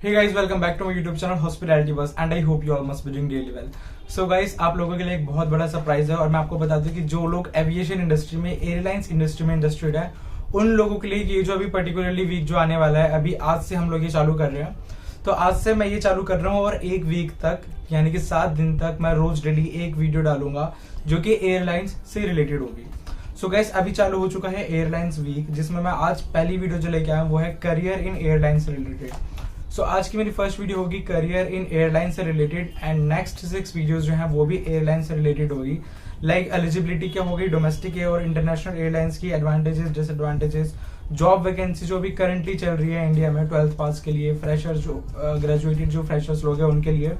Hey guys, welcome back to my YouTube channel Hospitality Buzz and I hope you all must be doing really well. So guys, आप लोगों के लिए एक बहुत बड़ा surprise है और मैं आपको बता दूं कि जो लोग एविएशन इंडस्ट्री में, एयरलाइंस इंडस्ट्री में इंडस्ट्रीड है, उन लोगों के लिए ये जो अभी पर्टिकुलरली वीक जो आने वाला है, अभी आज से हम लोग ये चालू कर रहे हैं। तो आज से मैं ये चालू कर रहा हूँ और एक वीक तक यानी कि 7 दिन तक मैं रोज डेली एक वीडियो डालूंगा जो कि एयरलाइंस से रिलेटेड होगी। सो गाइस, अभी चालू हो चुका है एयरलाइंस वीक, जिसमें मैं आज पहली वीडियो जो लेके आया हूँ वो है करियर इन एयरलाइंस से रिलेटेड। सो आज की मेरी फर्स्ट वीडियो होगी करियर इन एयरलाइन से रिलेटेड एंड नेक्स्ट 6 वीडियोस जो हैं वो भी एयरलाइन से रिलेटेड होगी। लाइक एलिजिबिलिटी क्या होगी, डोमेस्टिक और इंटरनेशनल एयरलाइंस की एडवांटेजेस, डिसएडवांटेजेस, जॉब वैकेंसी जो भी करंटली चल रही है इंडिया में 12th पास के लिए, फ्रेशर्स जो ग्रेजुएटेड जो फ्रेशर्स लोग हैं उनके लिए,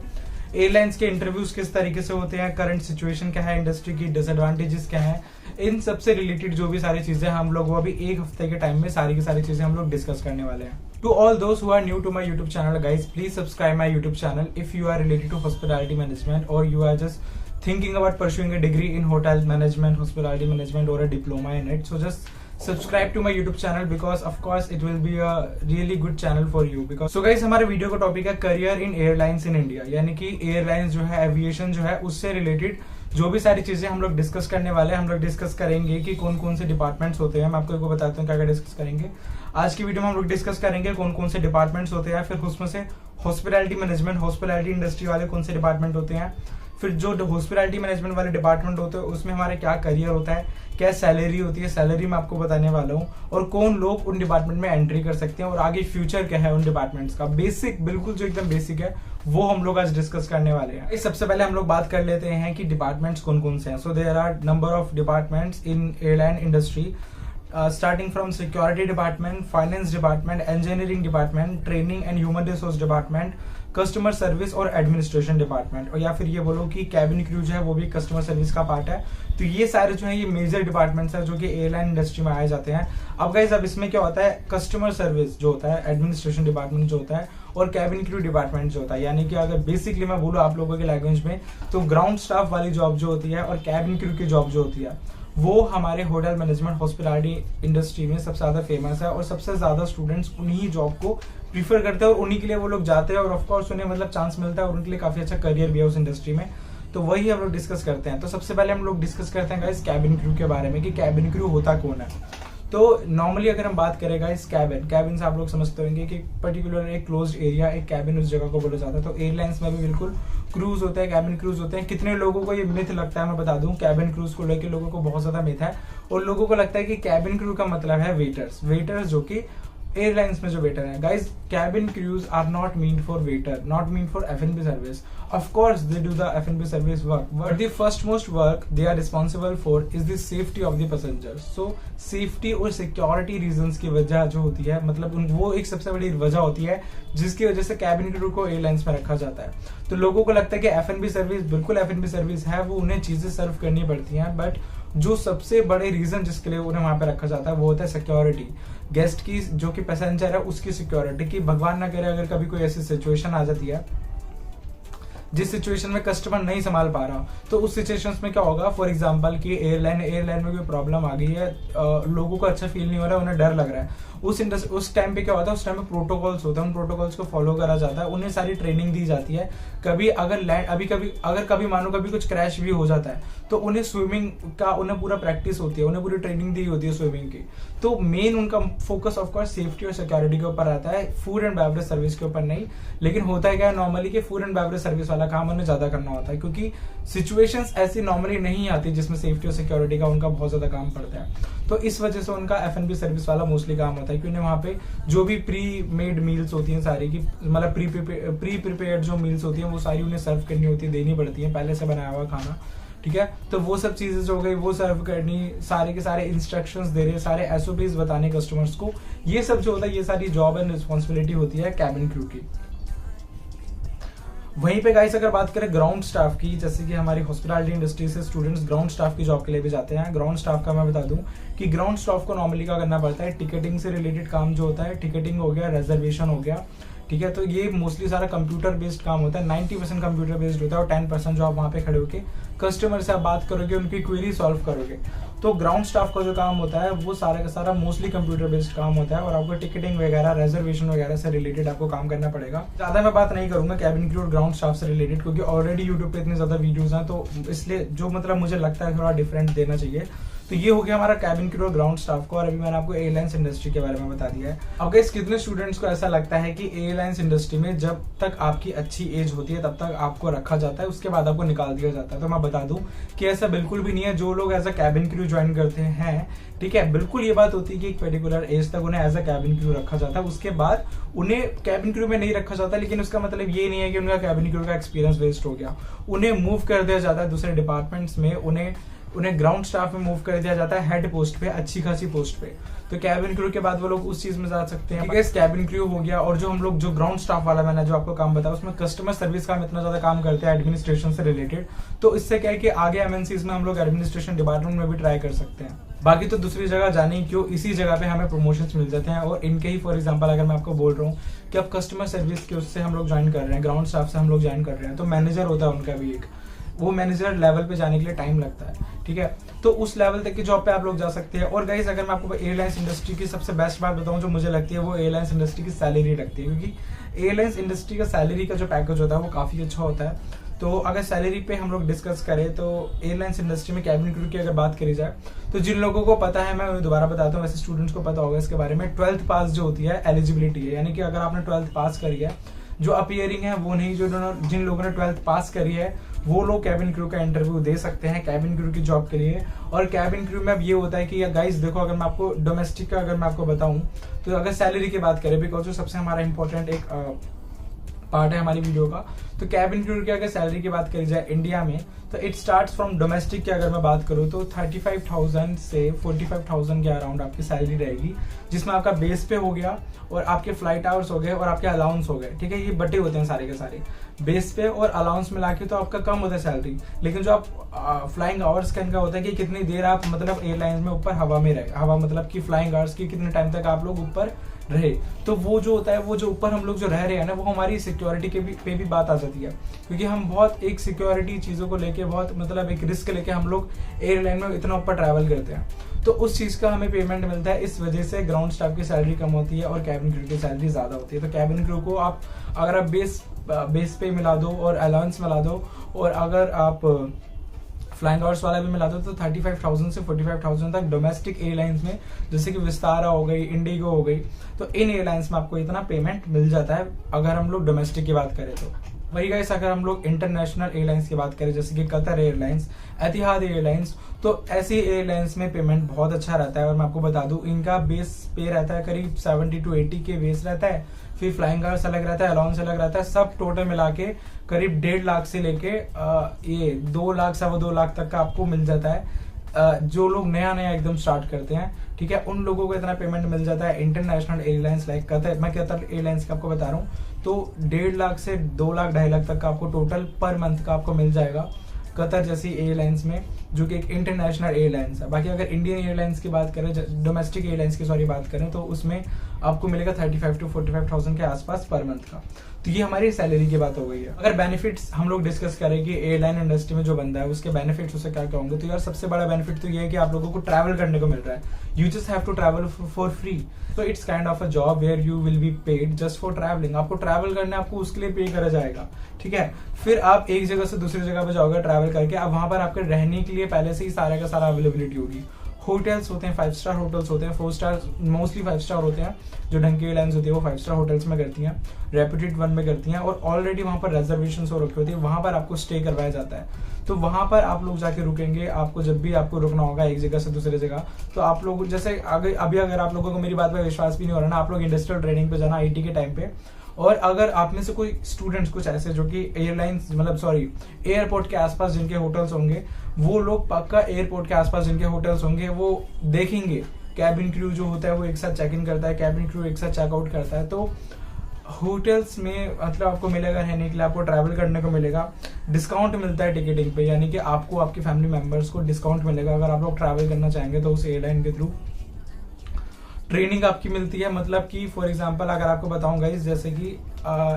एयरलाइंस के इंटरव्यूज किस तरीके से होते हैं, करंट सिचुएशन क्या है इंडस्ट्री की, डिसएडवांटेजेस क्या है, इन सबसे रिलेटेड जो भी सारी चीजें हम लोग वो अभी एक हफ्ते के टाइम में सारी की सारी चीजें हम लोग डिस्कस करने वाले हैं। To all those who are new to my YouTube channel, guys, please subscribe my YouTube channel if you are related to hospitality management or you are just thinking about pursuing a degree in hotel management, hospitality management or a diploma in it. So just subscribe to my YouTube channel because of course it will be a really good channel for you. Because so guys, हमारे video का topic है career in airlines in India, यानी कि airlines जो है, aviation जो है, उससे रिलेटेड जो भी सारी चीजें हम लोग डिस्कस करने वाले हैं। हम लोग डिस्कस करेंगे कि कौन कौन से डिपार्टमेंट्स होते हैं। मैं आपको बताता हूँ क्या क्या डिस्कस करेंगे आज की वीडियो में। हम लोग डिस्कस करेंगे कौन कौन से डिपार्टमेंट्स होते हैं, फिर उसमें से हॉस्पिटैलिटी मैनेजमेंट, हॉस्पिटैलिटी इंडस्ट्री वाले कौन से डिपार्टमेंट होते हैं, फिर जो हॉस्पिटैलिटी मैनेजमेंट वाले डिपार्टमेंट होते हैं उसमें हमारे क्या करियर होता है, क्या सैलरी होती है, सैलरी मैं आपको बताने वाला हूँ, और कौन लोग उन डिपार्टमेंट में एंट्री कर सकते हैं और आगे फ्यूचर क्या है उन डिपार्टमेंट्स का। बेसिक, बिल्कुल जो एकदम बेसिक है वो हम लोग आज डिस्कस करने वाले हैं। सबसे पहले हम लोग बात कर लेते हैं कि डिपार्टमेंट्स कौन कौन से हैं। So there are number of departments in airline industry, starting from security department, finance department, engineering department, training and human resource department, customer service और एडमिनिस्ट्रेशन डिपार्टमेंट, और या फिर ये बोलो कि कैबिन क्रू जो है वो भी कस्टमर सर्विस का पार्ट है। तो ये सारे जो है ये मेजर डिपार्टमेंट्स है जो कि एयरलाइन इंडस्ट्री में आए जाते हैं। अब गाइस, अब इसमें क्या होता है, कस्टमर सर्विस जो होता है, एडमिनिस्ट्रेशन डिपार्टमेंट जो होता है और कैबिन क्रू डिपार्टमेंट जो होता है, यानी कि अगर बेसिकली मैं बोलूँ आप लोगों के लैंग्वेज में, तो ग्राउंड स्टाफ वाली जॉब जो होती है और कैबिन क्रू की जॉब जो होती है वो हमारे होटल मैनेजमेंट हॉस्पिटैलिटी इंडस्ट्री में सबसे ज्यादा फेमस है और सबसे ज्यादा स्टूडेंट्स उन्हीं जॉब को प्रीफर करते हैं और उन्हीं के लिए वो लोग जाते हैं और ऑफकोर्स उन्हें मतलब चांस मिलता है और उनके लिए काफी अच्छा करियर भी है उस इंडस्ट्री में। तो वही हम लोग डिस्कस करते हैं। तो सबसे पहले हम लोग डिस्कस करते हैं गाइस कैबिन क्रू के बारे में कि कैबिन क्रू होता कौन है। तो नॉर्मली अगर हम बात करें गाइस कैबिन से आप लोग समझते होंगे कि पर्टिकुलर एक क्लोज्ड एरिया, एक कैबिन उस जगह को बोला जाता है। तो एयरलाइंस में भी बिल्कुल क्रूज होते हैं, कैबिन क्रूज होते हैं। कितने लोगों को ये मिथ लगता है मैं बता दूं, कैबिन क्रूज को लेकर लोगों को बहुत ज्यादा मिथ है और लोगों को लगता है कि कैबिन क्रू का मतलब है वेटर्स जो कि एयरलाइंस में जो वेटर है। Guys, cabin crews are not mean for waiter, not mean for F&B service. Of course they do the F&B service work, but the first most work they are responsible for is the safety of the passengers. So safety और security reasons की वजह जो होती है, मतलब वो एक सबसे बड़ी वजह होती है जिसकी वजह से कैबिन क्रू को एयरलाइंस में रखा जाता है। तो लोगों को लगता है कि F&B सर्विस बिल्कुल F&B सर्विस है, वो उन्हें चीजें सर्व करनी पड़ती हैं, बट जो सबसे बड़े रीजन जिसके लिए उन्हें वहां पे रखा जाता है वो होता है सिक्योरिटी, गेस्ट की, जो कि पैसेंजर है उसकी सिक्योरिटी की। भगवान ना करे अगर कभी कोई ऐसी सिचुएशन आ जाती है जिस सिचुएशन में कस्टमर नहीं संभाल पा रहा, तो उस सिचुएशन में क्या होगा, फॉर एग्जांपल कि एयरलाइन में कोई प्रॉब्लम आ गई है, लोगों को अच्छा फील नहीं हो रहा है, उन्हें डर लग रहा है, उस टाइम पे क्या होता है, उस टाइम पे प्रोटोकॉल्स होते हैं, उन प्रोटोकॉल्स को फॉलो करा जाता है, उन्हें सारी ट्रेनिंग दी जाती है। कभी अगर कभी मानो कभी कुछ क्रैश भी हो जाता है तो उन्हें स्विमिंग का उन्हें पूरा प्रैक्टिस होती है, उन्हें पूरी ट्रेनिंग दी होती है स्विमिंग की। तो मेन उनका फोकस ऑफकोर्स सेफ्टी और सिक्योरिटी के ऊपर रहता है, फूड एंड बेवरेज सर्विस के ऊपर नहीं। लेकिन होता है क्या नॉर्मली कि फूड एंड बेवरेज सर्विस वाला काम उन्हें ज्यादा करना होता है क्योंकि सिचुएशंस ऐसी नॉर्मली नहीं आती जिसमें सेफ्टी और सिक्योरिटी का उनका बहुत ज्यादा काम पड़ता है। तो इस वजह से उनका F&B सर्विस वाला मोस्टली काम होता है कि उन्हें वहां पे जो भी प्री मेड मील्स होती हैं सारी की, मतलब प्री प्रिपेयर्ड जो मील्स होती हैं वो सारी उन्हें सर्व करनी होती है, देनी पड़ती है, पहले से बनाया हुआ खाना, ठीक है। तो वो सब चीजें जो हो गई वो सर्व करनी, सारे के सारे इंस्ट्रक्शंस दे रहे, सारे SOPs बताने कस्टमर्स को, ये सब जो होता है ये सारी जॉब एंड रिस्पॉन्सिबिलिटी होती है कैबिन क्रू की। वहीं पे गाइस अगर बात करें ग्राउंड स्टाफ की, जैसे कि हमारी हॉस्पिटैलिटी इंडस्ट्री से स्टूडेंट्स ग्राउंड स्टाफ की जॉब के लिए भी जाते हैं। ग्राउंड स्टाफ का मैं बता दूं कि ग्राउंड स्टाफ को नॉर्मली क्या करना पड़ता है, टिकटिंग से रिलेटेड काम जो होता है, टिकटिंग हो गया, रिजर्वेशन हो गया, ठीक है। तो ये मोस्टली सारा कंप्यूटर बेस्ड काम होता है, 90% कंप्यूटर बेस्ड होता है और 10% जो आप वहाँ पे खड़े होके कस्टमर से आप बात करोगे, उनकी क्वेरी सॉल्व करोगे। तो ग्राउंड स्टाफ का जो काम होता है वो सारा का सारा मोस्टली कंप्यूटर बेस्ड काम होता है और आपको टिकटिंग वगैरह, रिजर्वेशन वगैरह से रिलेटेड आपको काम करना पड़ेगा। ज़्यादा मैं बात नहीं करूंगा कैबिन क्रू और ग्राउंड स्टाफ से रिलेटेड, क्योंकि ऑलरेडी यूट्यूब पे इतनी ज़्यादा वीडियोज़ हैं, तो इसलिए जो मतलब मुझे लगता है थोड़ा डिफरेंट देना चाहिए। तो ये हो गया हमारा कैबिन क्रू और ग्राउंड स्टाफ को, और अभी मैंने आपको एयरलाइंस इंडस्ट्री के बारे में बता दिया है। अब गाइस कितने स्टूडेंट्स को ऐसा लगता है कि एयरलाइंस इंडस्ट्री में जब तक आपकी अच्छी एज होती है तब तक आपको रखा जाता है, उसके बाद आपको निकाल दिया जाता है। तो मैं बता दूं कि ऐसा बिल्कुल भी नहीं है। जो लोग as a cabin crew join करते हैं, ठीक है, बिल्कुल ये बात होती है कि एक पर्टिकुलर एज तक उन्हें एज अ कैबिन क्रू रखा जाता है, उसके बाद उन्हें कैबिन क्रू में नहीं रखा जाता। लेकिन उसका मतलब ये नहीं है कि उनका कैबिन क्रू का एक्सपीरियंस वेस्ट हो गया। उन्हें मूव कर दिया जाता है दूसरे डिपार्टमेंट्स में, उन्हें ग्राउंड स्टाफ में मूव कर दिया जाता है, हेड पोस्ट पे, अच्छी खासी पोस्ट पे। तो कैबिन क्रू के बाद वो लोग उस चीज में जा सकते हैं। ठीक है, कैबिन क्रू हो गया। और जो हम लोग जो ग्राउंड स्टाफ वाला मैंने जो आपको काम बताया उसमें कस्टमर सर्विस का हम इतना ज्यादा काम करते हैं एडमिनिस्ट्रेशन से रिलेटेड। तो इससे क्या है कि आगे एमएनसीज में हम लोग एडमिनिस्ट्रेशन डिपार्टमेंट में भी ट्राई कर सकते हैं। बाकी तो दूसरी जगह जाने क्यों, इसी जगह पे हमें प्रमोशंस मिल जाते हैं। और इनके ही फॉर एग्जांपल अगर मैं आपको बोल रहा हूँ कि अब कस्टमर सर्विस के उससे हम लोग ज्वाइन कर रहे हैं, ग्राउंड स्टाफ से हम लोग ज्वाइन कर रहे हैं, तो मैनेजर होता है उनका भी एक, वो मैनेजर लेवल पे जाने के लिए टाइम लगता है। ठीक है, तो उस लेवल तक की जॉब पे आप लोग जा सकते हैं। और गाइस अगर मैं आपको एयरलाइंस इंडस्ट्री की सबसे बेस्ट बात बताऊं जो मुझे लगती है, वो एयरलाइंस इंडस्ट्री की सैलरी लगती है। क्योंकि एयरलाइंस इंडस्ट्री का सैलरी का जो पैकेज होता है वो काफी अच्छा होता है। तो अगर सैलरी पे हम लोग डिस्कस करें तो एयरलाइंस इंडस्ट्री में कैबिन क्रू की अगर बात करी जाए तो जिन लोगों को पता है, मैं दोबारा बताता हूँ, वैसे स्टूडेंट्स को पता होगा इसके बारे में, 12th पास जो होती है एलिजिबिलिटी है। यानी कि अगर आपने 12th पास करी है, जो अपीयरिंग है वो नहीं, जो जिन लोगों ने 12th पास करी है वो लोग कैबिन क्रू का इंटरव्यू दे सकते हैं कैबिन क्रू की जॉब के लिए। और कैबिन क्रू में अब ये होता है कि गाइस देखो, अगर मैं आपको डोमेस्टिक का अगर मैं आपको बताऊं तो अगर सैलरी की बात करें, बिकॉज जो सबसे हमारा इंपॉर्टेंट एक पार्ट है हमारी वीडियो का, तो कैबिन क्रू की अगर सैलरी की बात करी जाए इंडिया में तो इट स्टार्ट्स फ्रॉम डोमेस्टिक की अगर मैं बात करूँ तो 35,000 से 45,000 के अराउंड आपकी सैलरी रहेगी, जिसमें आपका बेस पे हो गया और आपके फ्लाइट आवर्स हो गए और आपके अलाउंस हो गए। ठीक है, ये बटे होते हैं सारे के सारे, बेस पे और अलाउंस मिला के तो आपका कम होता है सैलरी। लेकिन जो आप फ्लाइंग आवर्स का इनका होता है कि कितनी देर आप मतलब एयरलाइन में ऊपर हवा में रहे, हवा मतलब कि फ्लाइंग आवर्स की कितने टाइम तक आप लोग ऊपर रहे। तो वो जो होता है, वो जो ऊपर हम लोग जो रह रहे हैं ना, वो हमारी सिक्योरिटी के पे भी बात आ जाती है। क्योंकि हम बहुत एक सिक्योरिटी चीजों को लेके बहुत मतलब एक रिस्क लेके हम लोग एयरलाइन में इतना ऊपर ट्रैवल करते हैं, तो उस चीज का हमें पेमेंट मिलता है। इस वजह से ग्राउंड स्टाफ की सैलरी कम होती है और कैबिन क्रू की सैलरी ज्यादा होती है। तो कैबिन क्रू को आप अगर आप बेस पे मिला दो और अलाउंस मिला दो, और अगर आप फ्लाइंग आवर्स वाला भी मिला दो तो 35,000 से 45,000 तक डोमेस्टिक एयरलाइंस में, जैसे कि विस्तारा हो गई, इंडिगो हो गई, तो इन एयरलाइंस में आपको इतना पेमेंट मिल जाता है अगर हम लोग डोमेस्टिक की बात करें तो। वही गाइस अगर हम लोग इंटरनेशनल एयरलाइंस की बात करें, जैसे कि कतर एयरलाइंस, एतिहाद एयरलाइंस, तो ऐसी एयरलाइंस में पेमेंट बहुत अच्छा रहता है। और मैं आपको बता दूं इनका बेस पे रहता है करीब 70 to 80 के बेस रहता है, फिर फ्लाइंग आवर्स अलग रहता है, अलाउंस अलग रहता है, सब टोटल मिला के करीब 1.5 लाख से लेके ये 2 लाख 2.25 लाख तक का आपको मिल जाता है। जो लोग नया एकदम स्टार्ट करते हैं, ठीक है, उन लोगों को इतना पेमेंट मिल जाता है। इंटरनेशनल एयरलाइंस लाइक कतर, मैं कतर एयरलाइंस का आपको बता रहा हूँ, तो 1.5 लाख से 2 लाख 2.5 लाख तक का आपको टोटल पर मंथ का आपको मिल जाएगा कतर जैसी एयरलाइंस में, जो कि एक इंटरनेशनल एयरलाइंस है। बाकी अगर इंडियन एयरलाइंस की बात करें, डोमेस्टिक एयरलाइंस की बात करें, तो उसमें आपको मिलेगा 35 to 45,000 के आसपास पर मंथ का। तो ये हमारी सैलरी की बात हो गई है। अगर बेनिफिट्स हम लोग डिस्कस करें कि एयरलाइन इंडस्ट्री में जो बंदा है उसके बेनिफिट्स उसे क्या कहूंगे, तो यार सबसे बड़ा बेनिफिट तो ये है कि आप लोगों को ट्रैवल करने को मिल रहा है। You just have to travel for free. तो it's kind of a job where you will be paid just for travelling. आपको ट्रैवल करने, आपको उसके लिए पे करा जाएगा, ठीक है। फिर आप एक जगह से दूसरी जगह पे जाओगे ट्रैवल करके, अब वहां पर आपके रहने के लिए पहले से ही सारा का सारा अवेलेबिलिटी होगी। होटल्स होते हैं, 5 स्टार होटल्स होते हैं, 4 स्टार, मोस्टली 5 स्टार होते हैं। जो ढंग की एयरलाइंस होती है वो 5 स्टार होटल्स में करती हैं, रेप्यूटेड वन में करती हैं, और ऑलरेडी वहां पर रिजर्वेशन हो रखी होती है, वहां पर आपको स्टे करवाया जाता है। तो वहां पर आप लोग जाके रुकेंगे। आपको जब भी आपको रुकना होगा एक जगह से दूसरी जगह, तो आप लोग जैसे अभी अगर आप लोगों को मेरी बात पर विश्वास भी नहीं हो रहा ना, आप लोग इंडस्ट्रियल ट्रेनिंग पे जाना IT के टाइम पे। और अगर आप में से कोई स्टूडेंट्स कुछ ऐसे जो कि एयरलाइंस एयरपोर्ट के आसपास जिनके होटल्स होंगे, वो लोग पक्का एयरपोर्ट के आसपास जिनके होटल्स होंगे वो देखेंगे कैबिन क्रू जो होता है वो एक साथ चेक इन करता है, कैबिन क्रू एक साथ चेकआउट करता है। तो होटल्स में मतलब आपको मिलेगा रहने के लिए, आपको ट्रैवल करने को मिलेगा, डिस्काउंट मिलता है टिकटिंग पे, यानी कि आपको आपकी फैमिली मेंबर्स को डिस्काउंट मिलेगा अगर आप लोग ट्रैवल करना चाहेंगे तो उस एयरलाइन के थ्रू। ट्रेनिंग आपकी मिलती है, मतलब कि फॉर एग्जांपल अगर आपको बताऊं गाइस, जैसे कि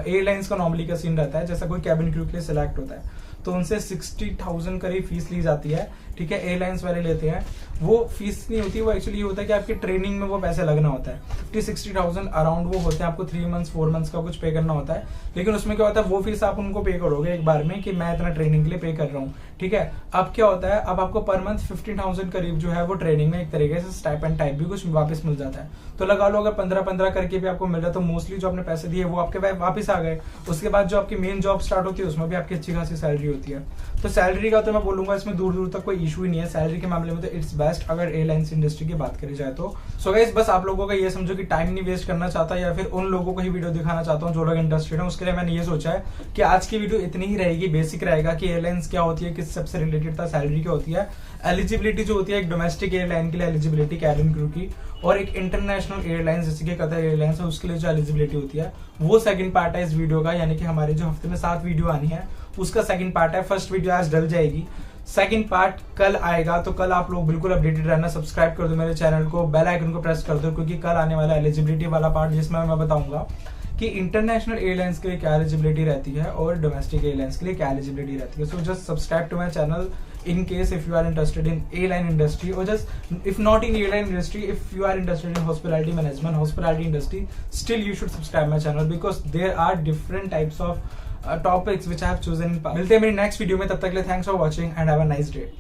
एयरलाइंस का नॉर्मली का सीन रहता है, जैसा कोई कैबिन क्रू के लिए सिलेक्ट होता है तो उनसे 60,000 करीब फीस ली जाती है, ठीक है, एयरलाइंस वाले लेते हैं। वो फीस नहीं होती, वो एक्चुअली ये होता है कि आपकी ट्रेनिंग में वो पैसे लगना होता है। 50-60,000 अराउंड वो होते हैं, आपको 3 मंथ्स 4 मंथ्स का कुछ पे करना होता है। लेकिन उसमें क्या होता है, वो फीस आप उनको पे करोगे एक बार में कि मैं इतना ट्रेनिंग के लिए पे कर रहा हूँ, ठीक है। अब क्या होता है, अब आपको पर मंथ 15,000 करीब जो है वो ट्रेनिंग में एक तरीके से स्टाइपेंड टाइप भी कुछ वापस मिल जाता है। तो लगा लो अगर 15-15 करके भी आपको मिल रहा है तो मोस्टली जो आपने पैसे दिए वो आपके वापस आ गए। उसके बाद जो आपकी मेन जॉब स्टार्ट होती है उसमें भी आपकी अच्छी खासी सैलरी होती है। तो सैलरी का तो मैं बोलूंगा इसमें दूर दूर तक कोई इशू ही नहीं है, सैलरी के मामले में तो इट्स बेस्ट अगर एयरलाइंस इंडस्ट्री की बात करी जाए तो। सो गाइस बस आप लोगों का ये समझो कि टाइम नहीं वेस्ट करना चाहता या फिर उन लोगों को ही वीडियो दिखाना चाहता हूँ जो लोग इंडस्ट्री में, उसके लिए मैंने ये सोचा है कि आज की वीडियो इतनी ही रहेगी, बेसिक रहेगा कि एयरलाइंस क्या होती है, किस सबसे रिलेटेड था, सैलरी क्या होती है, एलिजिबिलिटी जो होती है एक डोमेस्टिक एयरलाइन के लिए एलिजिबिलिटी कैबिन क्रू की, और एक इंटरनेशनल एयरलाइन जैसे कि कतर एयरलाइंस है उसके लिए जो एलिजिबिलिटी होती है, वो सेकंड पार्ट है इस वीडियो का। यानी कि हमारे जो हफ्ते में 7 वीडियो आनी है उसका सेकंड पार्ट है। फर्स्ट वीडियो आज डल जाएगी, सेकंड पार्ट कल आएगा। तो कल आप लोग बिल्कुल अपडेटेड रहना, सब्सक्राइब कर दो मेरे चैनल को, बेल आइकन को प्रेस कर दो, क्योंकि कल आने वाला एलिजिबिलिटी वाला पार्ट जिसमें मैं बताऊंगा कि इंटरनेशनल एयरलाइंस के लिए क्या एलिजिबिलिटी रहती है और डोमेस्टिक एयरलाइंस के लिए क्या एलिजिबिलिटी रहती है। So just subscribe to my channel in case if you are interested in airline industry, or just if not in airline industry, if you are interested in hospitality management, hospitality industry, still you should subscribe my channel because there are different types of topics which I have chosen. मिलते हैं मेरी next video में, तब तक के लिए thanks for watching and have a nice day.